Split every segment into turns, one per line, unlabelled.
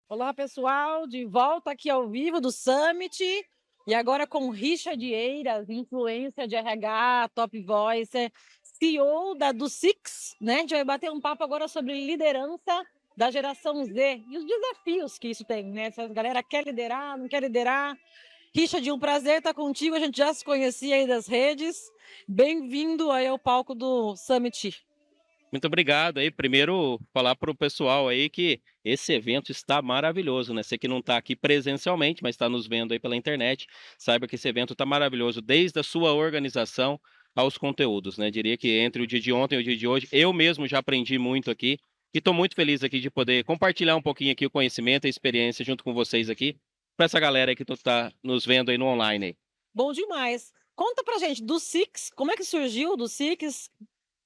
Olá, pessoal, de volta aqui ao vivo do Summit e agora com Richard Eiras, influência de RH, Top Voice, CEO do Six, né? A gente vai bater um papo agora sobre liderança da geração Z e os desafios que isso tem, né? Se a galera quer liderar, não quer liderar. Richard, um prazer estar contigo, a gente já se conhecia aí das redes. Bem-vindo aí ao palco do Summit.
Muito obrigado aí. Primeiro, falar para o pessoal aí que esse evento está maravilhoso, né? Você que não está aqui presencialmente, mas está nos vendo aí pela internet, saiba que esse evento está maravilhoso, desde a sua organização aos conteúdos, né? Diria que entre o dia de ontem e o dia de hoje, eu mesmo já aprendi muito aqui e estou muito feliz aqui de poder compartilhar um pouquinho aqui o conhecimento e a experiência junto com vocês aqui, para essa galera aí que está nos vendo aí no online aí.
Bom demais. Conta pra gente do Six, como é que surgiu do Six,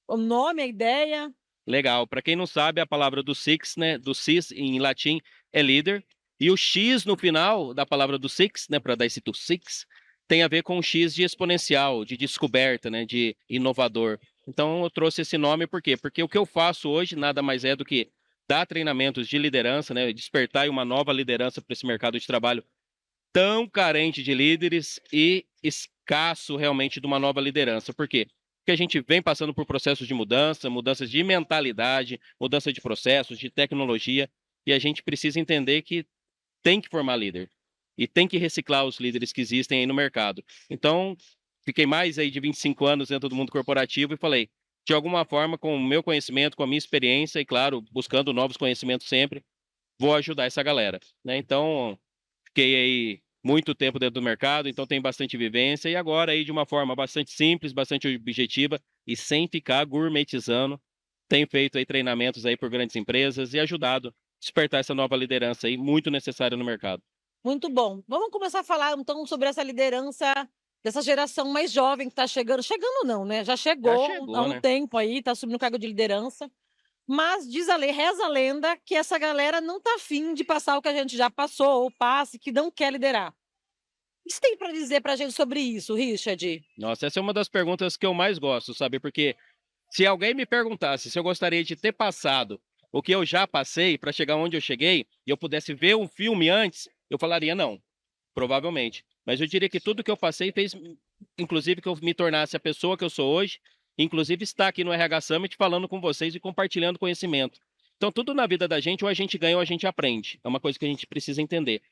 o nome, a ideia?
Legal. Para quem não sabe, a palavra do six, né, do sis em latim é líder, e o X no final da palavra do six, né, para dar esse to six, tem a ver com o X de exponencial, de descoberta, né, de inovador. Então eu trouxe esse nome por quê? Porque o que eu faço hoje nada mais é do que dar treinamentos de liderança, né, despertar uma nova liderança para esse mercado de trabalho tão carente de líderes e escasso realmente de uma nova liderança. Por quê? Porque a gente vem passando por processos de mudança, mudanças de mentalidade, mudança de processos, de tecnologia, e a gente precisa entender que tem que formar líder e tem que reciclar os líderes que existem aí no mercado. Então, fiquei mais aí de 25 anos dentro do mundo corporativo e falei, de alguma forma, com o meu conhecimento, com a minha experiência e, claro, buscando novos conhecimentos sempre, vou ajudar essa galera, né? Então, fiquei aí muito tempo dentro do mercado, então tenho bastante vivência e agora aí de uma forma bastante simples, bastante objetiva e sem ficar gourmetizando, tenho feito aí treinamentos aí por grandes empresas e ajudado a despertar essa nova liderança aí muito necessária no mercado.
Muito bom. Vamos começar a falar então sobre essa liderança dessa geração mais jovem que está chegando. Chegando não, né? Já
Já
chegou há
chegou,
um
né?
tempo aí, está assumindo o cargo de liderança. Mas diz a lei, reza a lenda, que essa galera não está afim de passar o que a gente já passou ou passe, que não quer liderar. O que você tem para dizer para a gente sobre isso, Richard?
Nossa, essa é uma das perguntas que eu mais gosto, sabe? Porque se alguém me perguntasse se eu gostaria de ter passado o que eu já passei para chegar onde eu cheguei e eu pudesse ver um filme antes, eu falaria não. Provavelmente. Mas eu diria que tudo que eu passei fez, inclusive, que eu me tornasse a pessoa que eu sou hoje, inclusive estar aqui no RH Summit falando com vocês e compartilhando conhecimento. Então, tudo na vida da gente, ou a gente ganha ou a gente aprende. É uma coisa que a gente precisa entender.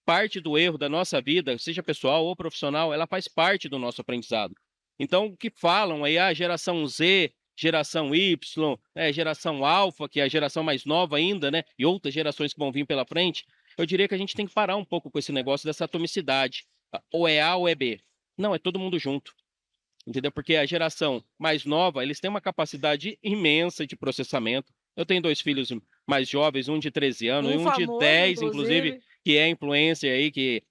Parte do erro da nossa vida, seja pessoal ou profissional, ela faz parte do nosso aprendizado. Então, o que falam aí, a geração Z, geração Y, geração Alfa, que é a geração mais nova ainda, né? E outras gerações que vão vir pela frente, eu diria que a gente tem que parar um pouco com esse negócio dessa atomicidade. Ou é A ou é B. Não, é todo mundo junto. Entendeu? Porque a geração mais nova, eles têm uma capacidade imensa de processamento. Eu tenho dois filhos mais jovens, um de 13 anos e
Um
um de
famoso,
10, inclusive,
inclusive.
que é influencer aí, que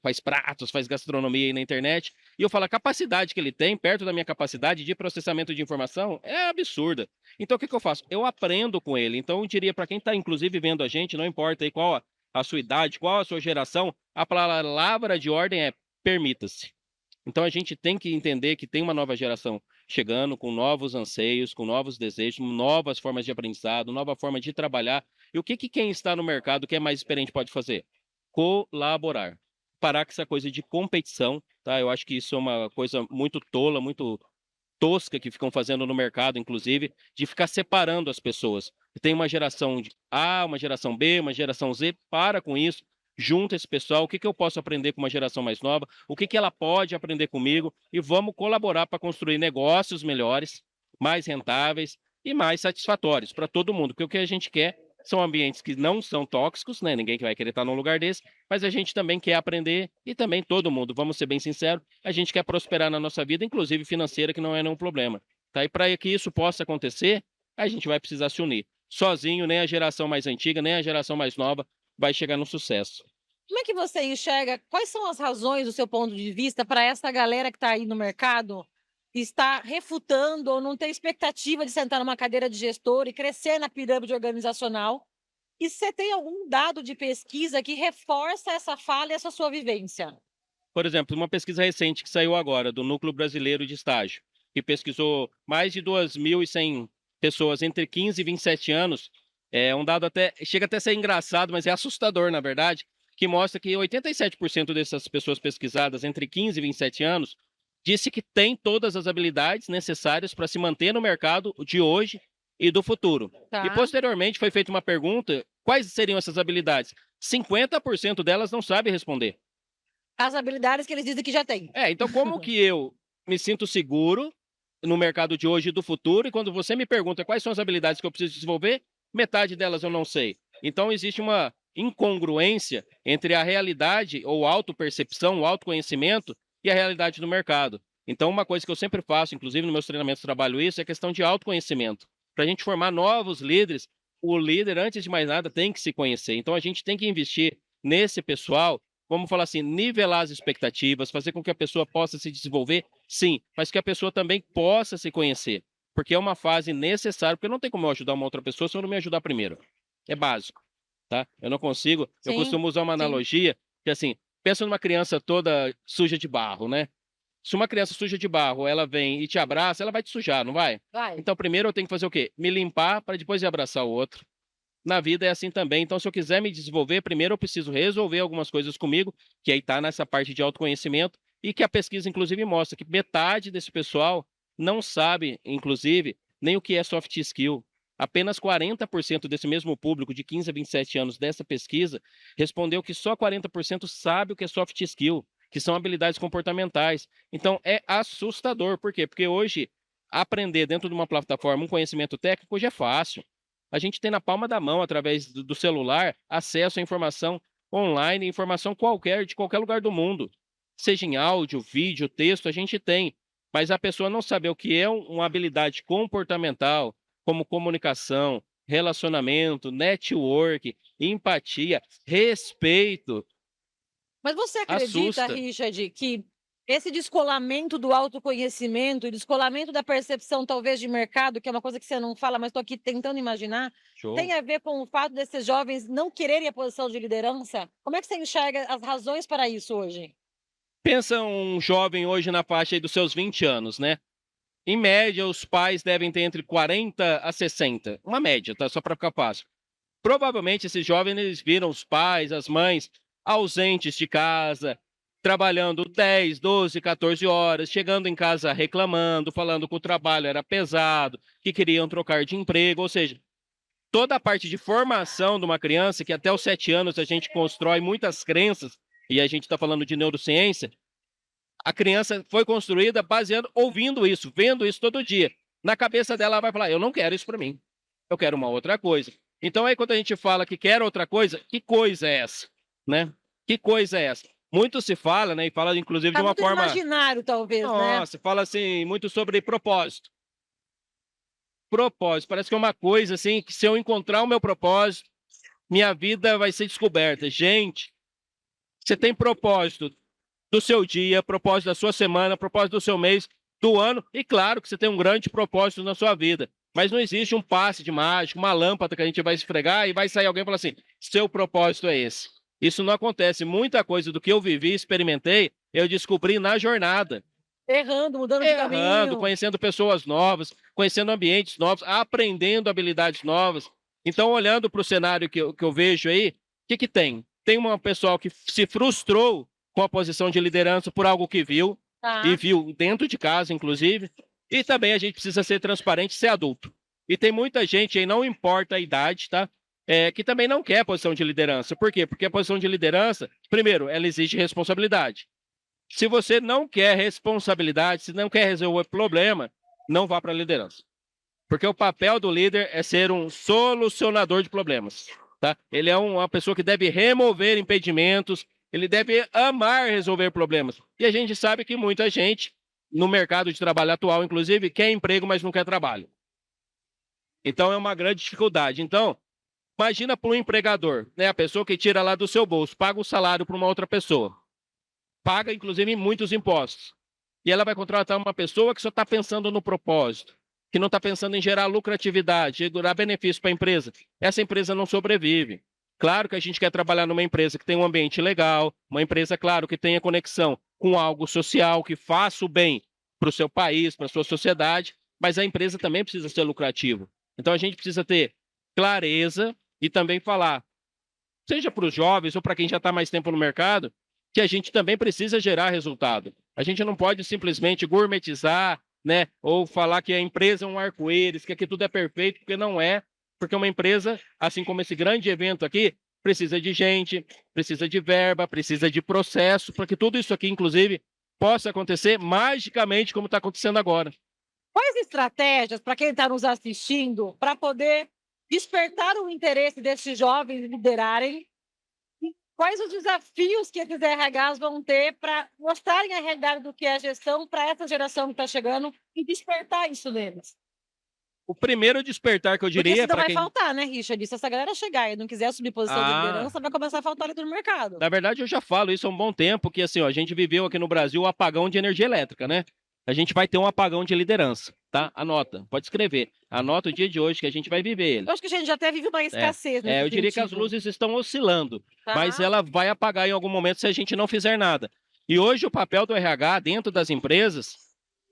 faz pratos, faz gastronomia aí na internet. E eu falo, a capacidade que ele tem, perto da minha capacidade de processamento de informação, é absurda. Então, o que que eu faço? Eu aprendo com ele. Então, eu diria para quem está, inclusive, vendo a gente, não importa aí qual a sua idade, qual a sua geração, a palavra de ordem é permita-se. Então a gente tem que entender que tem uma nova geração chegando com novos anseios, com novos desejos, novas formas de aprendizado, nova forma de trabalhar. E o que que quem está no mercado que é mais experiente pode fazer? Colaborar. Parar com essa coisa de competição, tá? Eu acho que isso é uma coisa muito tola, muito tosca que ficam fazendo no mercado, inclusive, de ficar separando as pessoas. Tem uma geração A, uma geração B, uma geração Z, para com isso, junta esse pessoal, o que que eu posso aprender com uma geração mais nova, o que que ela pode aprender comigo, e vamos colaborar para construir negócios melhores, mais rentáveis e mais satisfatórios para todo mundo, porque o que a gente quer são ambientes que não são tóxicos, né? Ninguém que vai querer estar num lugar desse, mas a gente também quer aprender e também todo mundo, vamos ser bem sinceros, a gente quer prosperar na nossa vida, inclusive financeira, que não é nenhum problema. Tá? E para que isso possa acontecer, a gente vai precisar se unir. Sozinho, nem a geração mais antiga, nem a geração mais nova vai chegar no sucesso.
Como é que você enxerga, quais são as razões do seu ponto de vista para essa galera que está aí no mercado estar refutando ou não ter expectativa de sentar numa cadeira de gestor e crescer na pirâmide organizacional? E você tem algum dado de pesquisa que reforça essa fala e essa sua vivência?
Por exemplo, uma pesquisa recente que saiu agora do Núcleo Brasileiro de Estágio, que pesquisou mais de 2.100 pessoas entre 15 e 27 anos, É um dado até, chega até a ser engraçado, mas é assustador, na verdade, que mostra que 87% dessas pessoas pesquisadas entre 15 e 27 anos disse que tem todas as habilidades necessárias para se manter no mercado de hoje e do futuro. E
Tá.
posteriormente foi feita uma pergunta, quais seriam essas habilidades? 50% delas não sabe responder.
As habilidades que eles dizem que já têm.
Então como que eu me sinto seguro no mercado de hoje e do futuro, e quando você me pergunta quais são as habilidades que eu preciso desenvolver, metade delas eu não sei. Então existe uma incongruência entre a realidade ou autopercepção, o autoconhecimento e a realidade do mercado. Então uma coisa que eu sempre faço, inclusive nos meus treinamentos trabalho isso, é a questão de autoconhecimento. Para a gente formar novos líderes, o líder, antes de mais nada, tem que se conhecer. Então a gente tem que investir nesse pessoal, vamos falar assim, nivelar as expectativas, fazer com que a pessoa possa se desenvolver, sim, mas que a pessoa também possa se conhecer, porque é uma fase necessária, porque não tem como eu ajudar uma outra pessoa se eu não me ajudar primeiro. É básico, tá? Eu não consigo, eu
Sim,
costumo usar uma
sim.
analogia, que assim, pensa numa criança toda suja de barro, né? Se uma criança suja de barro, ela vem e te abraça, ela vai te sujar, não vai?
Vai.
Então primeiro eu tenho que fazer o quê? Me limpar para depois ir abraçar o outro. Na vida é assim também. Então, se eu quiser me desenvolver, primeiro eu preciso resolver algumas coisas comigo, que aí está nessa parte de autoconhecimento, e que a pesquisa, inclusive, mostra que metade desse pessoal não sabe, inclusive, nem o que é soft skill. Apenas 40% desse mesmo público de 15 a 27 anos dessa pesquisa respondeu que só 40% sabe o que é soft skill, que são habilidades comportamentais. Então, é assustador. Por quê? Porque hoje, aprender dentro de uma plataforma um conhecimento técnico hoje é fácil. A gente tem na palma da mão, através do celular, acesso à informação online, informação qualquer, de qualquer lugar do mundo. Seja em áudio, vídeo, texto, a gente tem. Mas a pessoa não saber o que é uma habilidade comportamental, como comunicação, relacionamento, network, empatia, respeito,
Mas você acredita,
assusta.
Richard, que esse descolamento do autoconhecimento e descolamento da percepção, talvez, de mercado, que é uma coisa que você não fala, mas estou aqui tentando imaginar,
Show.
tem a ver com o fato desses jovens não quererem a posição de liderança? Como é que você enxerga as razões para isso hoje?
Pensa um jovem hoje na faixa aí dos seus 20 anos, né? Em média, os pais devem ter entre 40 a 60. Uma média, tá? Só para ficar fácil. Provavelmente esses jovens eles viram os pais, as mães ausentes de casa, trabalhando 10, 12, 14 horas, chegando em casa reclamando, falando que o trabalho era pesado, que queriam trocar de emprego, ou seja, toda a parte de formação de uma criança, que até os 7 anos a gente constrói muitas crenças, e a gente está falando de neurociência, a criança foi construída baseando, ouvindo isso, vendo isso todo dia. Na cabeça dela, ela vai falar: eu não quero isso para mim, eu quero uma outra coisa. Então, aí, quando a gente fala que quer outra coisa, que coisa é essa? Né? Que coisa é essa? Muito se fala, né? E fala, inclusive, de
Tá
uma
muito no
forma.
imaginário, talvez, né?
Nossa, fala assim, muito sobre propósito. Propósito, parece que é uma coisa assim, que se eu encontrar o meu propósito, minha vida vai ser descoberta. Gente, você tem propósito do seu dia, propósito da sua semana, propósito do seu mês, do ano, e claro que você tem um grande propósito na sua vida. Mas não existe um passe de mágico, uma lâmpada que a gente vai esfregar e vai sair alguém e falar assim: seu propósito é esse. Isso não acontece. Muita coisa do que eu vivi, experimentei, eu descobri na jornada.
Errando, mudando de
Errando,
caminho.
conhecendo pessoas novas, conhecendo ambientes novos, aprendendo habilidades novas. Então, olhando para o cenário que eu vejo aí, o que tem? Tem uma pessoal que se frustrou com a posição de liderança por algo que viu, e
Tá.
viu dentro de casa, inclusive. E também a gente precisa ser transparente e ser adulto. E tem muita gente aí, não importa a idade, tá? Que também não quer a posição de liderança. Por quê? Porque a posição de liderança, primeiro, ela exige responsabilidade. Se você não quer responsabilidade, se não quer resolver problema, não vá para a liderança. Porque o papel do líder é ser um solucionador de problemas. Tá? Ele é uma pessoa que deve remover impedimentos, ele deve amar resolver problemas. E a gente sabe que muita gente, no mercado de trabalho atual, inclusive, quer emprego, mas não quer trabalho. Então é uma grande dificuldade. Então, imagina para um empregador, né? A pessoa que tira lá do seu bolso, paga o salário para uma outra pessoa. Paga, inclusive, muitos impostos. E ela vai contratar uma pessoa que só está pensando no propósito, que não está pensando em gerar lucratividade, gerar benefício para a empresa. Essa empresa não sobrevive. Claro que a gente quer trabalhar numa empresa que tenha um ambiente legal, uma empresa, claro, que tenha conexão com algo social, que faça o bem para o seu país, para a sua sociedade, mas a empresa também precisa ser lucrativa. Então a gente precisa ter clareza e também falar, seja para os jovens ou para quem já está mais tempo no mercado, que a gente também precisa gerar resultado. A gente não pode simplesmente gourmetizar, né, ou falar que a empresa é um arco-íris, que aqui tudo é perfeito, porque não é. Porque uma empresa, assim como esse grande evento aqui, precisa de gente, precisa de verba, precisa de processo, para que tudo isso aqui, inclusive, possa acontecer magicamente como está acontecendo agora.
Quais estratégias para quem está nos assistindo para poder despertar o interesse desses jovens liderarem? E quais os desafios que esses RHs vão ter para mostrarem a realidade do que é a gestão para essa geração que está chegando e despertar isso neles?
O primeiro despertar que eu
Porque
diria
senão
para
vai
quem...
faltar, né, Richard? Se essa galera chegar e não quiser assumir posição de
Ah,
liderança, vai começar a faltar ali no mercado.
na verdade eu já falo isso há um bom tempo, que assim, ó, a gente viveu aqui no Brasil o apagão de energia elétrica, né? A gente vai ter um apagão de liderança, tá? Anota, pode escrever. Anota o dia de hoje que a gente vai viver ele.
Eu acho que a gente já até vive uma escassez nesse
Eu diria que as
sentido,
luzes estão oscilando, mas
tá?
ela vai apagar em algum momento se a gente não fizer nada. E hoje o papel do RH dentro das empresas,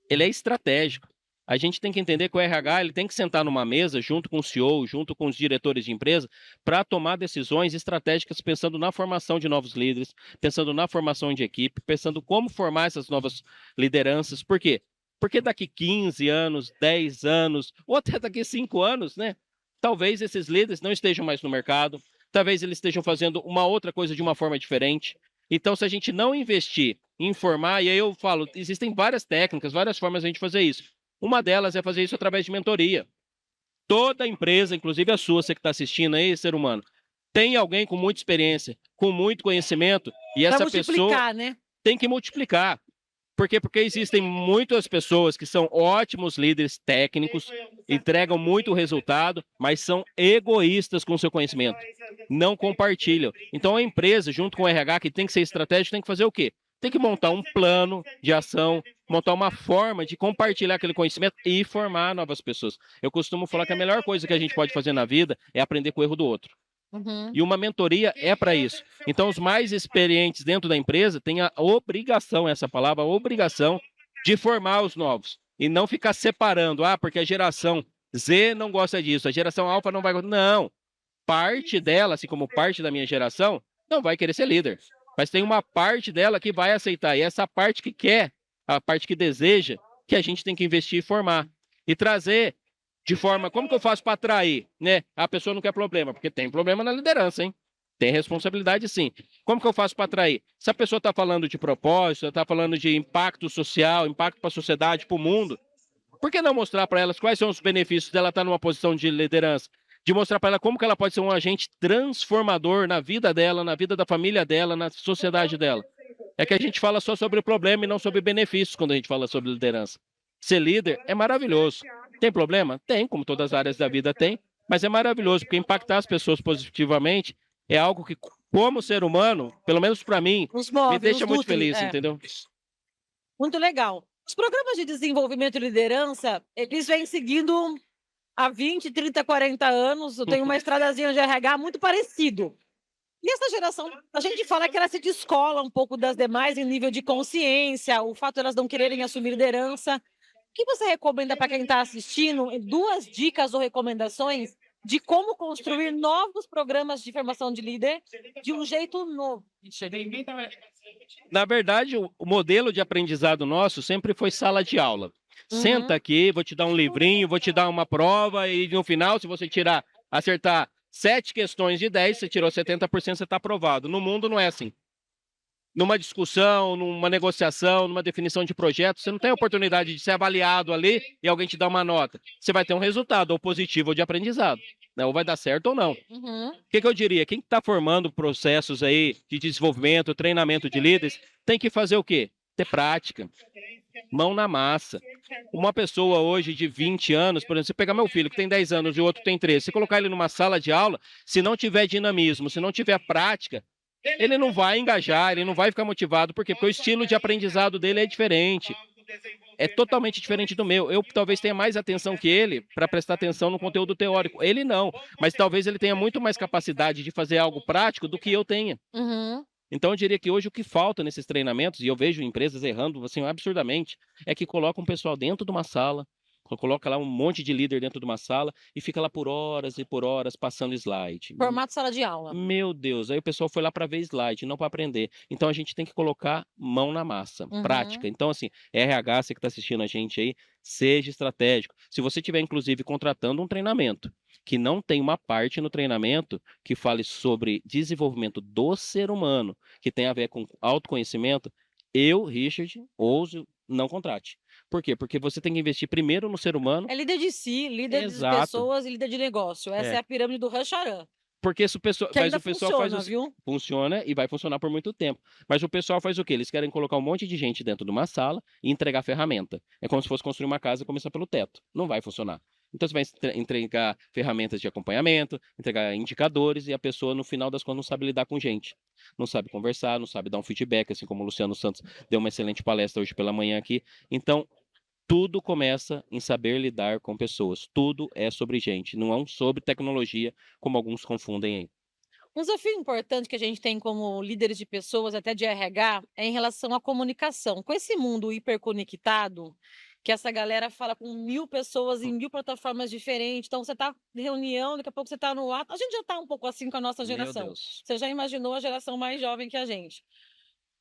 ele é estratégico. A gente tem que entender que o RH ele tem que sentar numa mesa junto com o CEO, junto com os diretores de empresa, para tomar decisões estratégicas pensando na formação de novos líderes, pensando na formação de equipe, pensando como formar essas novas lideranças. Por quê? Porque daqui 15 anos, 10 anos, ou até daqui 5 anos, né? Talvez esses líderes não estejam mais no mercado, talvez eles estejam fazendo uma outra coisa de uma forma diferente. Então, se a gente não investir em formar, e aí eu falo, existem várias técnicas, várias formas de a gente fazer isso. Uma delas é fazer isso através de mentoria. Toda empresa, inclusive a sua, você que está assistindo aí, ser humano, tem alguém com muita experiência, com muito conhecimento, e
Para
essa pessoa
multiplicar, né?
tem que multiplicar. Por quê? Porque existem muitas pessoas que são ótimos líderes técnicos, entregam muito resultado, mas são egoístas com o seu conhecimento. Não compartilham. Então a empresa, junto com o RH, que tem que ser estratégico, tem que fazer o quê? Tem que montar um plano de ação, montar uma forma de compartilhar aquele conhecimento e formar novas pessoas. Eu costumo falar que a melhor coisa que a gente pode fazer na vida é aprender com o erro do outro.
Uhum.
E uma mentoria é para isso. Então, os mais experientes dentro da empresa têm a obrigação, essa palavra, a obrigação de formar os novos. E não ficar separando, porque a geração Z não gosta disso, a geração Alfa não vai gostar. Não. Parte dela, assim como parte da minha geração, não vai querer ser líder. Mas tem uma parte dela que vai aceitar. E essa parte que quer, a parte que deseja, que a gente tem que investir e formar. E trazer de forma, como que eu faço para atrair, né? A pessoa não quer problema, porque tem problema na liderança, hein? Tem responsabilidade, sim. Como que eu faço para atrair? Se a pessoa está falando de propósito, está falando de impacto social, impacto para a sociedade, para o mundo, por que não mostrar para elas quais são os benefícios dela estar numa posição de liderança? De mostrar para ela como que ela pode ser um agente transformador na vida dela, na vida da família dela, na sociedade dela. É que a gente fala só sobre o problema e não sobre benefícios quando a gente fala sobre liderança. Ser líder é maravilhoso. Tem problema? Tem, como todas as áreas da vida tem, mas é maravilhoso, porque impactar as pessoas positivamente é algo que, como ser humano, pelo menos para mim,
Nos
me
move,
deixa
nos
muito
nutre,
feliz, entendeu?
Muito legal. Os programas de desenvolvimento e liderança, eles vêm seguindo há 20, 30, 40 anos. Eu tenho uma estradazinha de RH muito parecido. E essa geração, a gente fala que ela se descola um pouco das demais em nível de consciência, o fato de elas não quererem assumir liderança. O que você recomenda para quem está assistindo? Duas dicas ou recomendações de como construir novos programas de formação de líder de um jeito novo.
Na verdade, o modelo de aprendizado nosso sempre foi sala de aula. Senta
Uhum.
aqui, vou te dar um livrinho, vou te dar uma prova e no final, se você acertar 7 questões de 10, você tirou 70%, você está aprovado. No mundo não é assim. Numa discussão, numa negociação, numa definição de projeto, você não tem a oportunidade de ser avaliado ali e alguém te dar uma nota. Você vai ter um resultado, ou positivo ou de aprendizado, né? Ou vai dar certo ou não.
Uhum.
O que eu diria? Quem está formando processos aí de desenvolvimento, treinamento de líderes, tem que fazer o quê? Ter prática, mão na massa. Uma pessoa hoje de 20 anos, por exemplo, se pegar meu filho que tem 10 anos e o outro tem 13, se colocar ele numa sala de aula, se não tiver dinamismo, se não tiver prática, ele não vai engajar, ele não vai ficar motivado. Por quê? Porque o estilo de aprendizado dele é diferente. É totalmente diferente do meu. Eu talvez tenha mais atenção que ele para prestar atenção no conteúdo teórico. Ele não, mas talvez ele tenha muito mais capacidade de fazer algo prático do que eu tenha.
Uhum.
Então eu diria que hoje o que falta nesses treinamentos, e eu vejo empresas errando assim absurdamente, é que colocam o pessoal dentro de uma sala, Coloca lá um monte de líder dentro de uma sala e fica lá por horas e por horas passando slide.
Formato sala de aula.
Meu Deus, aí o pessoal foi lá para ver slide, não para aprender. Então a gente tem que colocar mão na massa,
Uhum.
prática. Então, assim, RH, você que está assistindo a gente aí, seja estratégico. Se você tiver, inclusive, contratando um treinamento que não tem uma parte no treinamento que fale sobre desenvolvimento do ser humano, que tem a ver com autoconhecimento, eu, Richard, ouso não contrate. Por quê? Porque você tem que investir primeiro no ser humano.
É líder de si, líder de
Exato.
pessoas e líder de negócio. Essa é
É.
a pirâmide do Rancharan,
Porque se o pessoal
que
mas
ainda
o pessoal faz o
funciona,
se
viu?
funciona e vai funcionar por muito tempo. Mas o pessoal faz o quê? Eles querem colocar um monte de gente dentro de uma sala e entregar ferramenta. É como se fosse construir uma casa e começar pelo teto. Não vai funcionar. Então você vai entregar ferramentas de acompanhamento, entregar indicadores e a pessoa, no final das contas, não sabe lidar com gente. Não sabe conversar, não sabe dar um feedback, assim como o Luciano Santos deu uma excelente palestra hoje pela manhã aqui. Então, tudo começa em saber lidar com pessoas. Tudo é sobre gente, não é sobre tecnologia, como alguns confundem aí.
Um desafio importante que a gente tem como líderes de pessoas, até de RH, é em relação à comunicação. Com esse mundo hiperconectado, que essa galera fala com 1000 pessoas em 1000 plataformas diferentes, então você está em reunião, daqui a pouco você está no ar. A gente já está um pouco assim com a nossa
Meu
geração.
Deus.
Você já imaginou a geração mais jovem que a gente?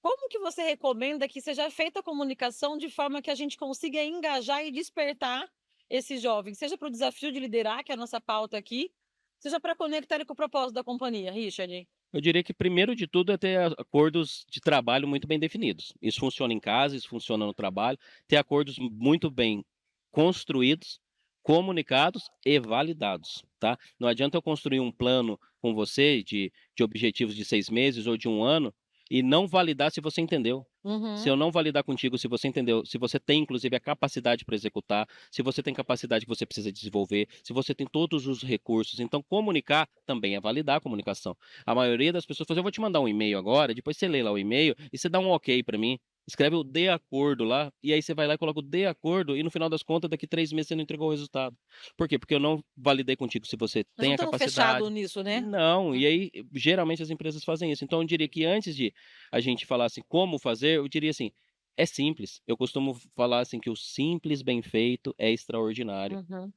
Como que você recomenda que seja feita a comunicação de forma que a gente consiga engajar e despertar esses jovens, seja para o desafio de liderar, que é a nossa pauta aqui, seja para conectar ele com o propósito da companhia, Richard?
Eu diria que primeiro de tudo é ter acordos de trabalho muito bem definidos. Isso funciona em casa, isso funciona no trabalho. Ter acordos muito bem construídos, comunicados e validados, tá? Não adianta eu construir um plano com você de objetivos de 6 meses ou de um ano e não validar se você entendeu. Se
Uhum.
eu não validar contigo, se você entendeu, se você tem inclusive a capacidade para executar, se você tem capacidade que você precisa desenvolver, se você tem todos os recursos, então comunicar também é validar a comunicação. A maioria das pessoas fala assim: "Eu vou te mandar um e-mail agora", depois você lê lá o e-mail e você dá um ok para mim, escreve o "de acordo" lá, e aí você vai lá e coloca o "de acordo" e no final das contas daqui 3 meses você não entregou o resultado. Por quê? Porque eu não validei contigo se você
Nós não
tem a
estamos fechados
capacidade.
nisso, né?
Não,
Hum.
e aí geralmente as empresas fazem isso. Então eu diria que antes de a gente falar assim como fazer, eu diria assim: é simples. Eu costumo falar assim que o simples bem feito é extraordinário.
Uhum.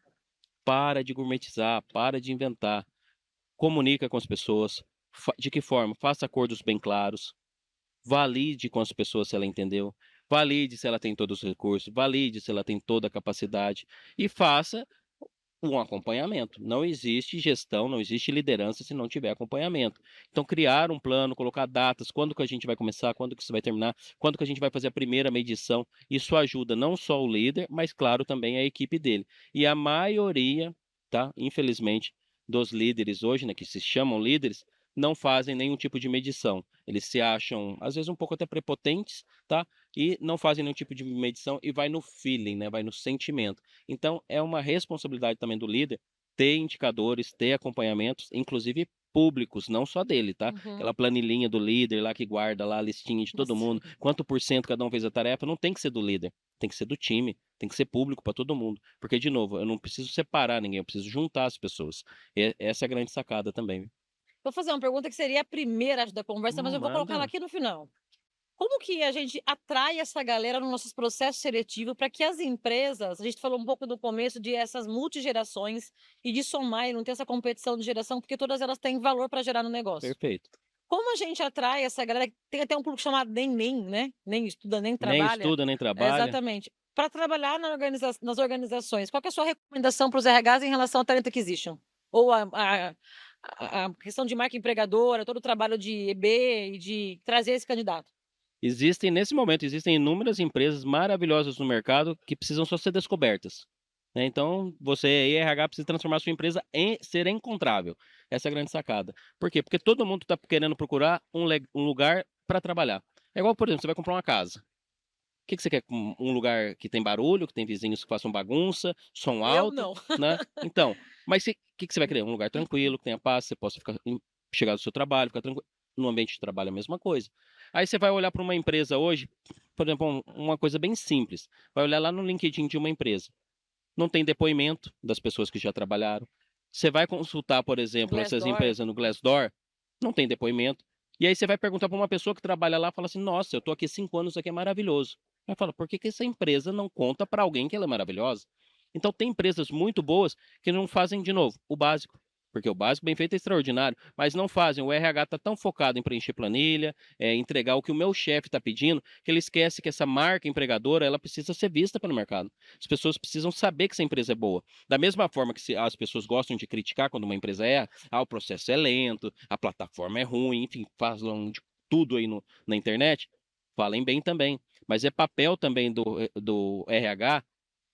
Para de gourmetizar, para de inventar. Comunica com as pessoas. De que forma? Faça acordos bem claros. Valide com as pessoas se ela entendeu. Valide se ela tem todos os recursos. Valide se ela tem toda a capacidade. E faça um acompanhamento. Não existe gestão, não existe liderança se não tiver acompanhamento. Então, criar um plano, colocar datas, quando que a gente vai começar, quando que isso vai terminar, quando que a gente vai fazer a primeira medição. Isso ajuda não só o líder, mas, claro, também a equipe dele. E a maioria, tá? Infelizmente, dos líderes hoje, né, que se chamam líderes, não fazem nenhum tipo de medição. Eles se acham, às vezes, um pouco até prepotentes, tá? E não fazem nenhum tipo de medição e vai no feeling, né? Vai no sentimento. Então, é uma responsabilidade também do líder ter indicadores, ter acompanhamentos, inclusive públicos, não só dele, tá?
Uhum.
Aquela planilhinha do líder lá que guarda lá a listinha de todo
Nossa.
mundo, quanto por cento cada um fez a tarefa, não tem que ser do líder, tem que ser do time, tem que ser público para todo mundo. Porque, de novo, eu não preciso separar ninguém, eu preciso juntar as pessoas. Essa é a grande sacada também.
Vou fazer uma pergunta que seria a primeira da conversa, mas eu vou colocar ela
Manda.
aqui no final. Como que a gente atrai essa galera nos nossos processos seletivos para que as empresas, a gente falou um pouco no começo de essas multigerações e de somar e não ter essa competição de geração, porque todas elas têm valor para gerar no negócio.
Perfeito.
Como a gente atrai essa galera, tem até um público chamado nem, né? Nem estuda, nem
Nem
trabalha.
estuda, nem trabalha.
Exatamente. Para trabalhar nas organizações, qual que é a sua recomendação para os RHs em relação ao talent acquisition? Ou a questão de marca empregadora, todo o trabalho de EB e de trazer esse candidato?
Existem, nesse momento, existem inúmeras empresas maravilhosas no mercado que precisam só ser descobertas, né. Então, você aí, RH, precisa transformar sua empresa em ser encontrável. Essa é a grande sacada. Por quê? Porque todo mundo está querendo procurar um lugar para trabalhar. É igual, por exemplo, você vai comprar uma casa. O que que você quer? Um lugar que tem barulho, que tem vizinhos que façam bagunça, som
Eu
alto,
não.
né. Então, mas o que que você vai querer? Um lugar tranquilo, que tenha paz, você possa chegar do seu trabalho, ficar tranquilo. No ambiente de trabalho é a mesma coisa. Aí você vai olhar para uma empresa hoje, por exemplo, uma coisa bem simples, vai olhar lá no LinkedIn de uma empresa, não tem depoimento das pessoas que já trabalharam. Você vai consultar, por exemplo, essas
Glassdoor.
empresas no Glassdoor, não tem depoimento. E aí você vai perguntar para uma pessoa que trabalha lá, fala assim: "Nossa, eu estou aqui 5 anos, isso aqui é maravilhoso". Aí fala: "Por que que essa empresa não conta para alguém que ela é maravilhosa?". Então tem empresas muito boas que não fazem, de novo, o básico. Porque o básico bem feito é extraordinário, mas não fazem. O RH está tão focado em preencher planilha, entregar o que o meu chefe está pedindo, que ele esquece que essa marca empregadora ela precisa ser vista pelo mercado. As pessoas precisam saber que essa empresa é boa. Da mesma forma que as pessoas gostam de criticar quando uma empresa o processo é lento, a plataforma é ruim, enfim, falam de tudo aí na internet, falem bem também. Mas é papel também do RH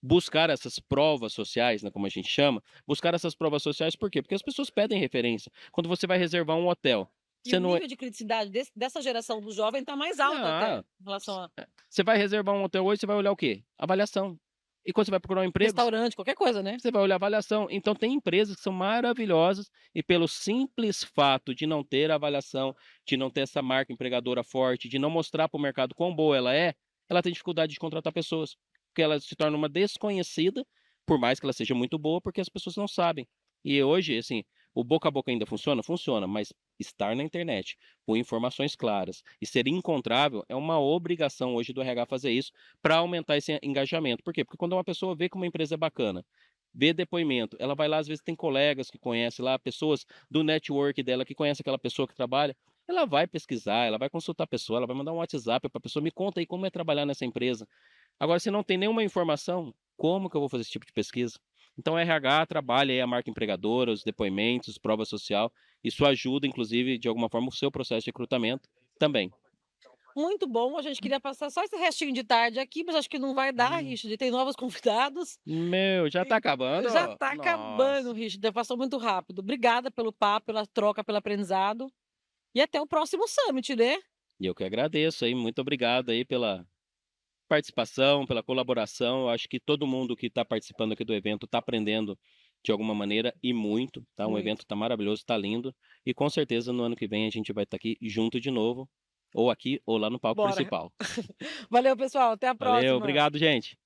buscar essas provas sociais, né, como a gente chama, buscar essas provas sociais, por quê? Porque as pessoas pedem referência. Quando você vai reservar um hotel,
E
você
o
não é.
nível de criticidade dessa geração do jovem está mais alto até,
Ah,
em relação a
você vai reservar um hotel hoje, você vai olhar o quê? Avaliação. E quando você vai procurar um emprego,
restaurante, qualquer coisa, né.
você vai olhar avaliação. Então tem empresas que são maravilhosas e pelo simples fato de não ter avaliação, de não ter essa marca empregadora forte, de não mostrar para o mercado quão boa ela tem dificuldade de contratar pessoas, porque ela se torna uma desconhecida, por mais que ela seja muito boa, porque as pessoas não sabem. E hoje, assim, o boca a boca ainda funciona? Funciona, mas estar na internet, com informações claras e ser encontrável é uma obrigação hoje do RH fazer isso para aumentar esse engajamento. Por quê? Porque quando uma pessoa vê que uma empresa é bacana, vê depoimento, ela vai lá, às vezes tem colegas que conhece lá, pessoas do network dela que conhece aquela pessoa que trabalha, ela vai pesquisar, ela vai consultar a pessoa, ela vai mandar um WhatsApp para a pessoa, me conta aí como é trabalhar nessa empresa. Agora, se não tem nenhuma informação, como que eu vou fazer esse tipo de pesquisa? Então, o RH trabalha aí a marca empregadora, os depoimentos, prova social. Isso ajuda, inclusive, de alguma forma, o seu processo de recrutamento também.
Muito bom, a gente queria passar só esse restinho de tarde aqui, mas acho que não vai dar,
Hum.
Richard, tem novos convidados.
Meu, já tá acabando?
Já tá acabando,
Nossa.
Richard, passou muito rápido. Obrigada pelo papo, pela troca, pelo aprendizado e até o próximo summit, né.
E eu que agradeço aí, muito obrigado aí pela participação, pela colaboração. Eu acho que todo mundo que está participando aqui do evento está aprendendo de alguma maneira e muito, tá? Um evento
Muito.
está maravilhoso, está lindo. E com certeza no ano que vem a gente vai estar aqui junto de novo, ou aqui ou lá no palco
Bora.
principal.
Valeu, pessoal, até a
Valeu,
próxima.
obrigado, gente.